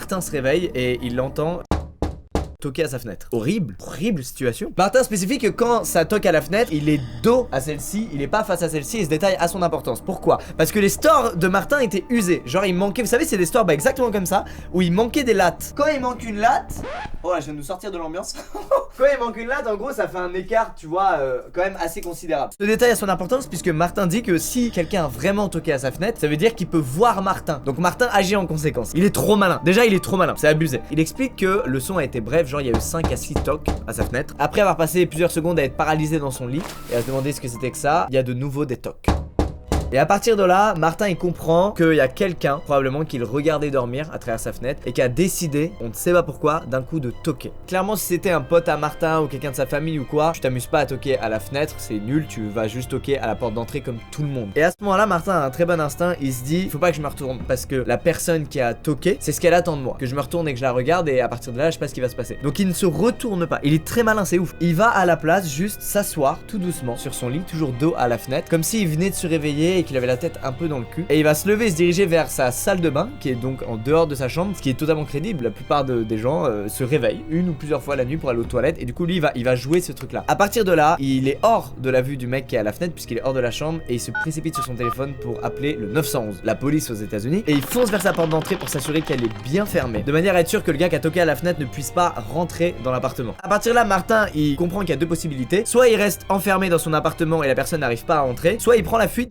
Martin se réveille et il l'entend toquer à sa fenêtre. Horrible situation. Martin spécifie que quand ça toque à la fenêtre, il est dos à celle-ci, il est pas face à celle-ci et ce détail a son importance. Pourquoi? Parce que les stores de Martin étaient usés. Genre il manquait, vous savez c'est des stores exactement comme ça, où il manquait des lattes. Quand il manque une latte, oh là je viens de nous sortir de l'ambiance. Quand il manque une latte, en gros ça fait un écart, tu vois, quand même assez considérable. Ce détail a son importance puisque Martin dit que si quelqu'un a vraiment toqué à sa fenêtre, ça veut dire qu'il peut voir Martin. Donc Martin agit en conséquence. Il est trop malin. Déjà il est trop malin, c'est abusé. Il explique que le son a été bref, genre il y a eu 5 à 6 tocs à sa fenêtre. Après avoir passé plusieurs secondes à être paralysé dans son lit et à se demander ce que c'était que ça, il y a de nouveau des tocs. Et à partir de là, Martin il comprend qu'il y a quelqu'un, probablement qu'il regardait dormir à travers sa fenêtre et qui a décidé, on ne sait pas pourquoi, d'un coup de toquer. Clairement si c'était un pote à Martin ou quelqu'un de sa famille ou quoi, tu t'amuses pas à toquer à la fenêtre, c'est nul, tu vas juste toquer à la porte d'entrée comme tout le monde. Et à ce moment là, Martin a un très bon instinct, il se dit, faut pas que je me retourne parce que la personne qui a toqué, c'est ce qu'elle attend de moi. Que je me retourne et que je la regarde et à partir de là, je sais pas ce qui va se passer. Donc il ne se retourne pas, il est très malin, c'est ouf. Il va à la place juste s'asseoir tout doucement sur son lit, toujours dos à la fenêtre, comme s'il venait de se réveiller et qu'il avait la tête un peu dans le cul. Et il va se lever et se diriger vers sa salle de bain, qui est donc en dehors de sa chambre, ce qui est totalement crédible. La plupart des gens se réveillent une ou plusieurs fois la nuit pour aller aux toilettes. Et du coup lui il va jouer ce truc là. À partir de là, il est hors de la vue du mec qui est à la fenêtre, puisqu'il est hors de la chambre, et il se précipite sur son téléphone pour appeler le 911, la police aux États-Unis. Et il fonce vers sa porte d'entrée pour s'assurer qu'elle est bien fermée, de manière à être sûr que le gars qui a toqué à la fenêtre ne puisse pas rentrer dans l'appartement. À partir de là, Martin il comprend qu'il y a deux possibilités. Soit il reste enfermé dans son appartement et la personne n'arrive pas à entrer, soit il prend la fuite